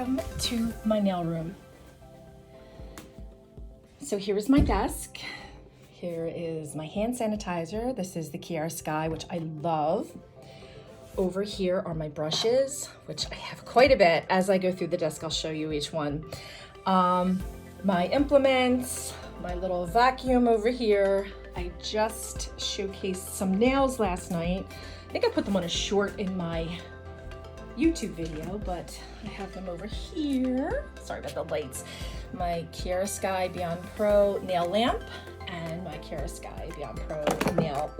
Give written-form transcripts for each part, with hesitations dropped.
welcome to my nail room. So here is my desk. Here is my hand sanitizer. This is the Kiara Sky, which I love. Over here are my brushes, which I have quite a bit. As I go through the desk, I'll show you each one. My implements, my little vacuum over here. I just showcased some nails last night. I think I put them on a short in my YouTube video, but I have them over here. Sorry about the lights. My Kiara Sky Beyond Pro nail lamp and my Kiara Sky Beyond Pro nail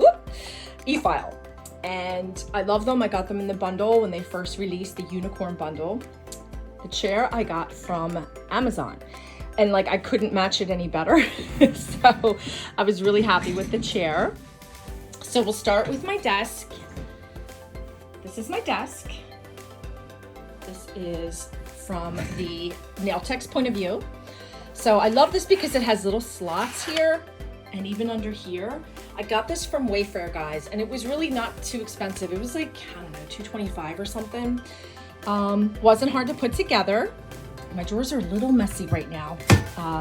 e-file. And I love them. I got them in the bundle when they first released the unicorn bundle. The chair I got from Amazon, and like I couldn't match it any better. So I was really happy with the chair. So we'll start with my desk. This is my desk. This is from the nail tech's point of view. So I love this because it has little slots here and even under here. I got this from Wayfair, guys, and it was really not too expensive. It was like, I don't know, $2.25 or something. Wasn't hard to put together. My drawers are a little messy right now.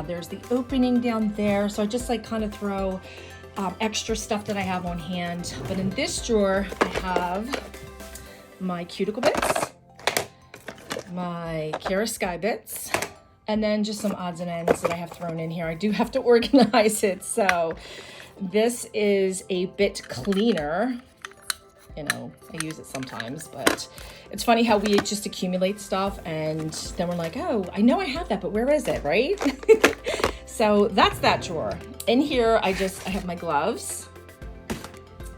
There's the opening down there, so I just like kind of throw extra stuff that I have on hand. But in this drawer, I have my cuticle bits, my Kiara Sky bits, and then just some odds and ends that I have thrown in here. I do have to organize it. So this is a bit cleaner. You know, I use it sometimes, but it's funny how we just accumulate stuff and then we're like, oh, I know I have that, but where is it, right? So that's that drawer. In here, I have my gloves.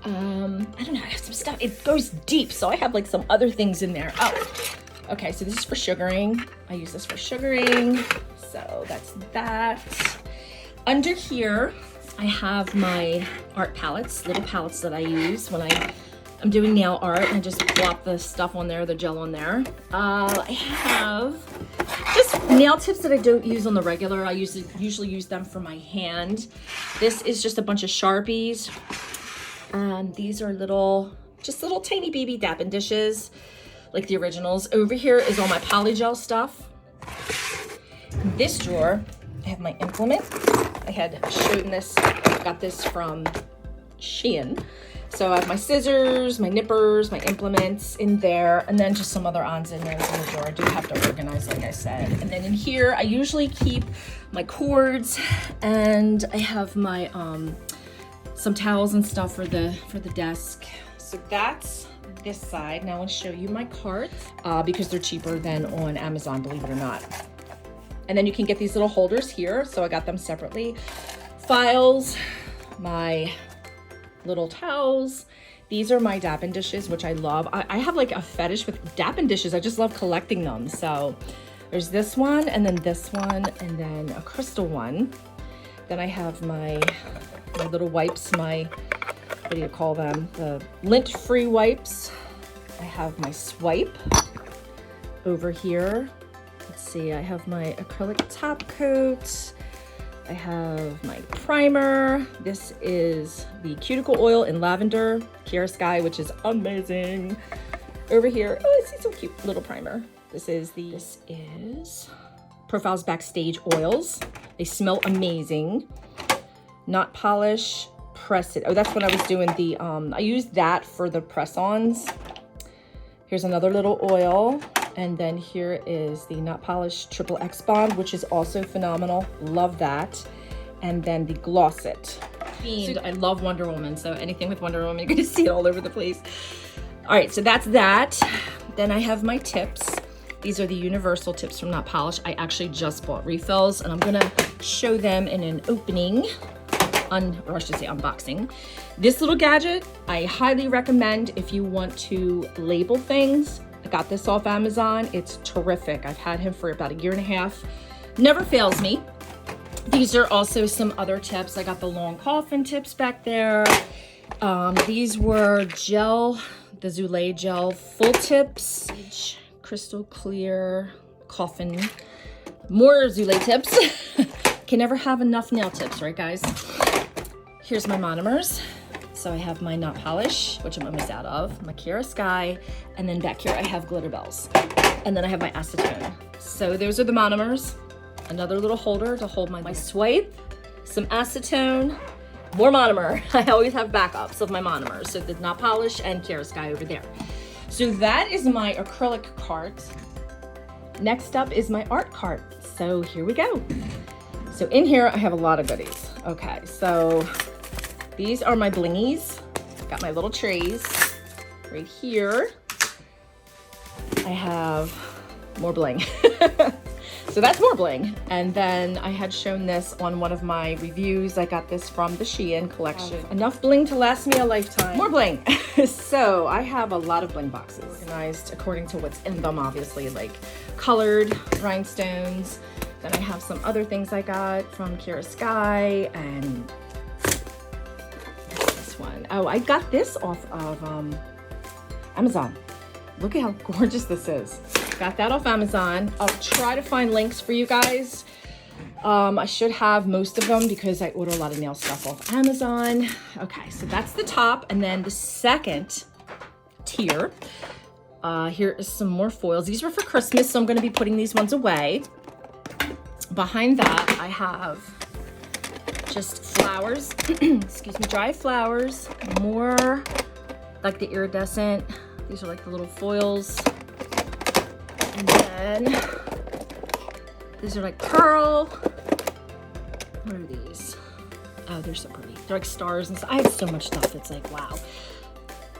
I don't know, I have some stuff. It goes deep, so I have like some other things in there. Oh, okay, so this is for sugaring. I use this for sugaring, so that's that. Under here, I have my art palettes, little palettes that I use when I'm doing nail art, and I just plop the stuff on there, the gel on there. I have just nail tips that I don't use on the regular. I usually use them for my hand. This is just a bunch of Sharpies. These are just little tiny baby Dappen dishes, like the originals. Over here is all my polygel stuff. In this drawer, I have my implement. I had shown this, got this from Shein. So I have my scissors, my nippers, my implements in there, and then just some other odds and ends in the drawer. I do have to organize, like I said. And then in here, I usually keep my cords, and I have my some towels and stuff for the desk. So that's this side. Now I want to show you my carts because they're cheaper than on Amazon, believe it or not. And then you can get these little holders here. So I got them separately. Files, my little towels. These are my Dappen dishes, which I love. I have like a fetish with Dappen dishes. I just love collecting them. So there's this one, and then this one, and then a crystal one. Then I have my little wipes, what do you call them? The lint-free wipes. I have my swipe over here. Let's see, I have my acrylic top coat. I have my primer. This is the cuticle oil in lavender, Kiara Sky, which is amazing. Over here, oh, I see some cute little primer. This is Profiles Backstage oils. They smell amazing. Not polish, press it. Oh, that's when I was doing the, I used that for the press-ons. Here's another little oil. And then here is the Not Polish Triple X Bond, which is also phenomenal. Love that. And then the Gloss It. I love Wonder Woman, so anything with Wonder Woman, you're gonna see it all over the place. All right, so that's that. Then I have my tips. These are the universal tips from Not Polish. I actually just bought refills, and I'm gonna show them in an opening, or I should say unboxing. This little gadget, I highly recommend if you want to label things. I got this off Amazon. It's terrific. I've had him for about 1.5 years. Never fails me. These are also some other tips. I got the long coffin tips back there. These were gel, the Zulay gel full tips, crystal clear coffin. More Zulay tips. Can never have enough nail tips, right guys? Here's my monomers. So I have my Not Polish, which I'm almost out of, my Kiara Sky, and then back here I have Glitterbells. And then I have my acetone. So those are the monomers. Another little holder to hold my swipe, some acetone, more monomer. I always have backups of my monomers. So the not polish and Chiaroscuro over there. So that is my acrylic cart. Next up is my art cart. So here we go. So in here, I have a lot of goodies. Okay, so these are my blingies. Got my little trays right here. I have more bling. So that's more bling. And then I had shown this on one of my reviews. I got this from the Shein collection. Enough bling to last me a lifetime. More bling. So I have a lot of bling boxes organized according to what's in them, obviously, like colored rhinestones. Then I have some other things I got from Chiaroscuro, and this one. Oh, I got this off of Amazon. Look at how gorgeous this is. Got that off Amazon. I'll try to find links for you guys. I should have most of them because I order a lot of nail stuff off Amazon. Okay, so that's the top. And then the second tier, here is some more foils. These were for Christmas, so I'm gonna be putting these ones away. Behind that, I have just flowers, excuse me, dry flowers, more like the iridescent. These are like the little foils. And then these are like pearl. What are these? Oh, they're so pretty. They're like stars and stuff. I have so much stuff that's like, wow.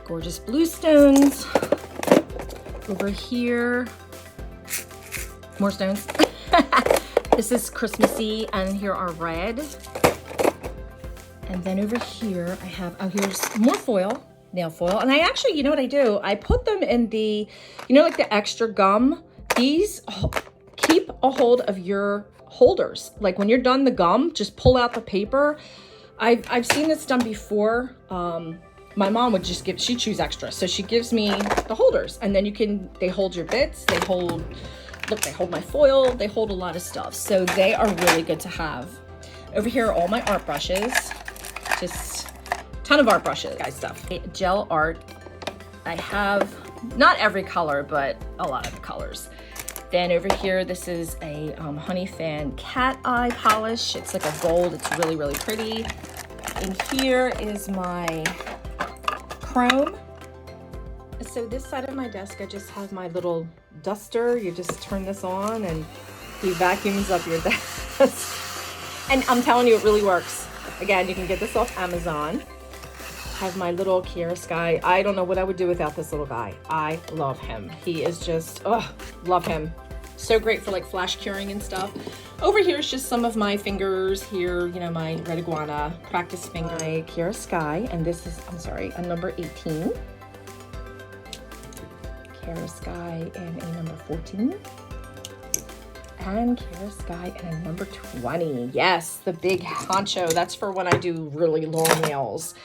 Gorgeous blue stones. Over here, more stones. This is Christmassy, and here are red. And then over here, I have, oh, here's more foil. Nail foil. And I actually, you know what I do? I put them in the, you know, like the extra gum. These keep a hold of your holders. Like when you're done the gum, just pull out the paper. I've seen this done before. My mom would just give, she chews extra. So she gives me the holders, and then they hold your bits. They hold, look, they hold my foil. They hold a lot of stuff. So they are really good to have. Over here are all my art brushes. Just ton of art brushes, guys, stuff. Gel art. I have not every color, but a lot of the colors. Then over here, this is a Honey Fan cat eye polish. It's like a gold. It's really, really pretty. In here is my chrome. So this side of my desk, I just have my little duster. You just turn this on and he vacuums up your desk. And I'm telling you, it really works. Again, you can get this off Amazon. Have my little Chiaroscuro. I don't know what I would do without this little guy. I love him. He is just, oh, love him. So great for like flash curing and stuff. Over here is just some of my fingers here, you know, my red iguana practice finger. My Chiaroscuro, and this is, I'm sorry, a number 18. Chiaroscuro and a number 14. And Chiaroscuro and a number 20. Yes, the big honcho. That's for when I do really long nails.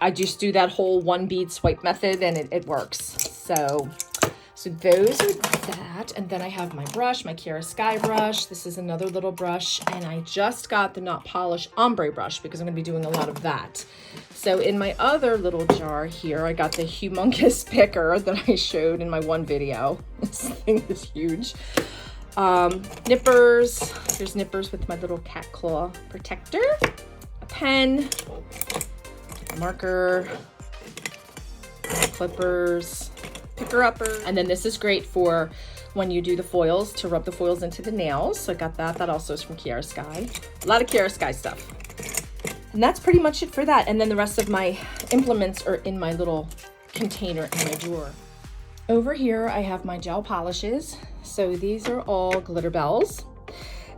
I just do that whole one bead swipe method, and it works. So those are that. And then I have my brush, my Chiaroscuro brush. This is another little brush, and I just got the not polished ombre brush because I'm gonna be doing a lot of that. So in my other little jar here, I got the humongous picker that I showed in my one video. This thing is huge. Nippers. There's nippers with my little cat claw protector. A pen. Marker, clippers, picker-upper. And then this is great for when you do the foils, to rub the foils into the nails. So I got that. That also is from Chiaroscuro. A lot of Chiaroscuro stuff. And that's pretty much it for that. And then the rest of my implements are in my little container in my drawer. Over here, I have my gel polishes. So these are all Glitterbells.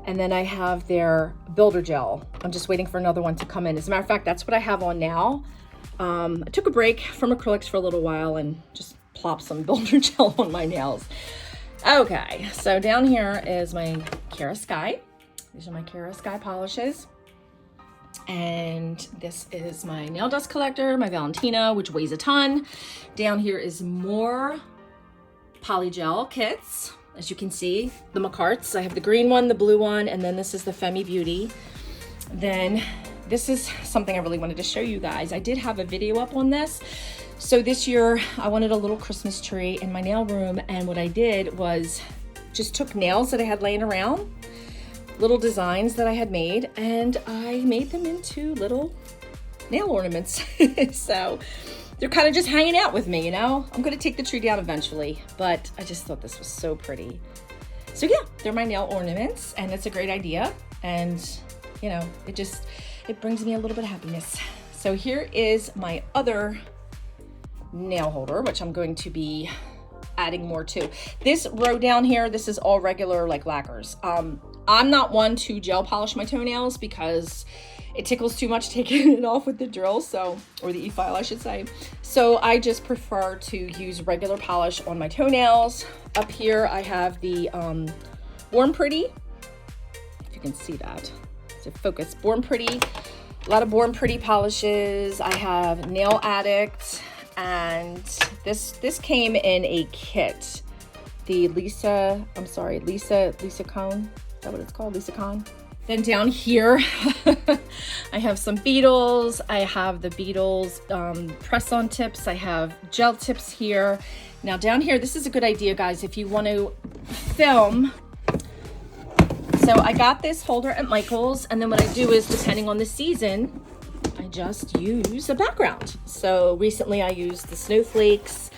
And then I have their builder gel. I'm just waiting for another one to come in. As a matter of fact, that's what I have on now. I took a break from acrylics for a little while and just plopped some builder gel on my nails. Okay, so down here is my Chiaroscuro. These are my Chiaroscuro polishes. And this is my nail dust collector, my Valentino, which weighs a ton. Down here is more polygel kits. As you can see, the Macarts. I have the green one, the blue one, and then this is the Femi Beauty. Then this is something I really wanted to show you guys. I did have a video up on this. So this year I wanted a little Christmas tree in my nail room, and what I did was just took nails that I had laying around, little designs that I had made, and I made them into little nail ornaments. So they're kind of just hanging out with me, you know? I'm gonna take the tree down eventually, but I just thought this was so pretty. So yeah, they're my nail ornaments, and it's a great idea. And you know, it brings me a little bit of happiness. So here is my other nail holder, which I'm going to be adding more to. This row down here, this is all regular like lacquers. I'm not one to gel polish my toenails because it tickles too much taking it off with the drill, or the e-file I should say. So I just prefer to use regular polish on my toenails. Up here I have the Born Pretty, if you can see that. So focus, Born Pretty, a lot of Born Pretty polishes. I have Nail Addict, and this came in a kit. The Lisa Cone, is that what it's called? Lisa Cone. Then down here, I have some Beetles. I have the Beetles press-on tips. I have gel tips here. Now down here, this is a good idea, guys, if you want to film. So I got this holder at Michael's, and then what I do is, depending on the season, I just use a background. So recently I used the snowflakes.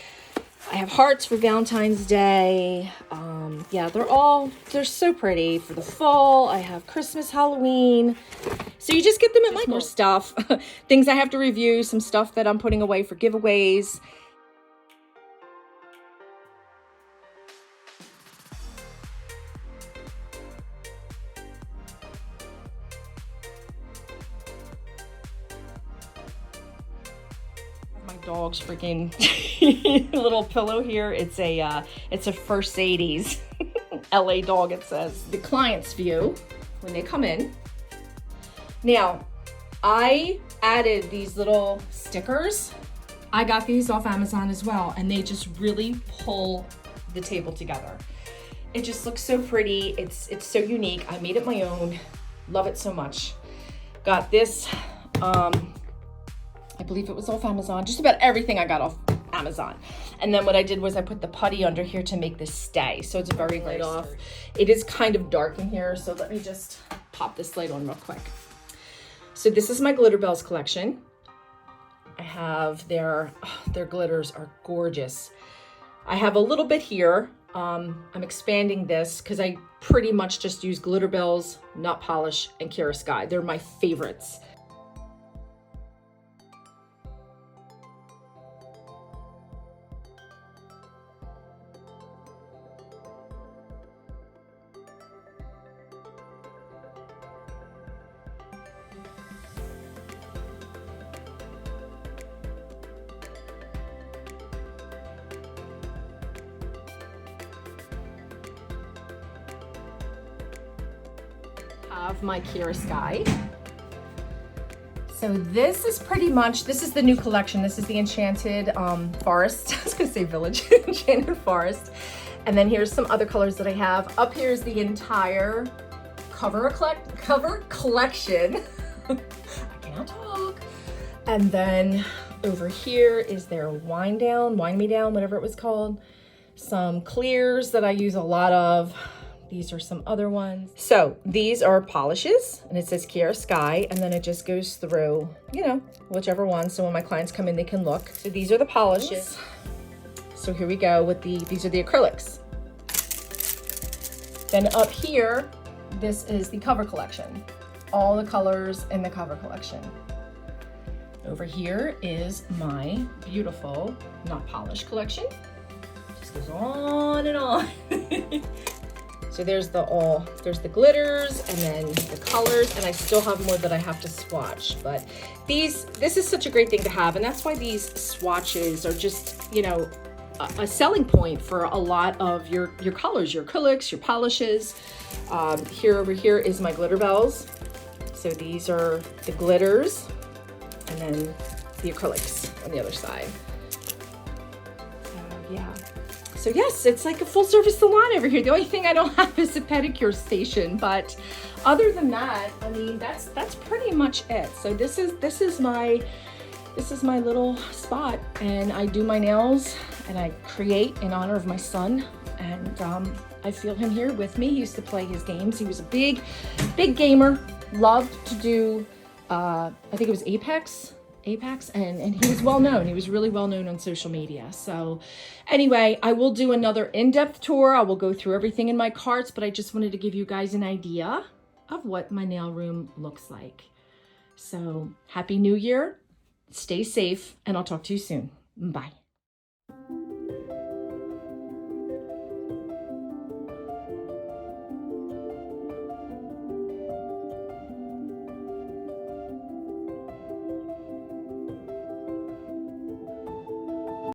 I have hearts for Valentine's Day. Yeah, they're so pretty for the fall. I have Christmas, Halloween. So you just get them at Michael's. More stuff, things I have to review, some stuff that I'm putting away for giveaways. Dog's freaking little pillow here. It's a First 80s LA dog, it says. The client's view when they come in. Now, I added these little stickers. I got these off Amazon as well, and they just really pull the table together. It just looks so pretty. It's so unique. I made it my own. Love it so much. Got this, I believe it was off Amazon. Just about everything I got off Amazon. And then what I did was I put the putty under here to make this stay. So it's very light off. It is kind of dark in here, so let me just pop this light on real quick. So this is my Glitterbells collection. I have their glitters are gorgeous. I have a little bit here. I'm expanding this because I pretty much just use Glitterbells, Nut Polish, and Kiara Sky. They're my favorites. Of my Kiara Sky. So this is the new collection. This is the Enchanted Forest. I was gonna say Village, Enchanted Forest. And then here's some other colors that I have. Up here is the entire cover collection. I cannot talk. And then over here is their Wine Me Down, whatever it was called. Some clears that I use a lot of. These are some other ones. So these are polishes, and it says Kiara Sky, and then it just goes through, you know, whichever one. So when my clients come in, they can look. So these are the polishes. So here we go with these are the acrylics. Then up here, this is the cover collection. All the colors in the cover collection. Over here is my beautiful Nut Polish collection. Just goes on and on. So there's the glitters and then the colors, and I still have more that I have to swatch. But this is such a great thing to have, and that's why these swatches are just, you know, a selling point for a lot of your colors, your acrylics, your polishes. Over here is my Glitterbells. So these are the glitters, and then the acrylics on the other side. Yeah. So yes, it's like a full service salon over here. The only thing I don't have is a pedicure station, but other than that, I mean, that's pretty much it. So this is this is my little spot, and I do my nails and I create in honor of my son. And I feel him here with me. He used to play his games. He was a big gamer, loved to do, I think it was Apex, and he was well known. He was really well known on social media. So anyway, I will do another in-depth tour. I will go through everything in my carts, but I just wanted to give you guys an idea of what my nail room looks like. So Happy New Year, stay safe, and I'll talk to you soon. Bye.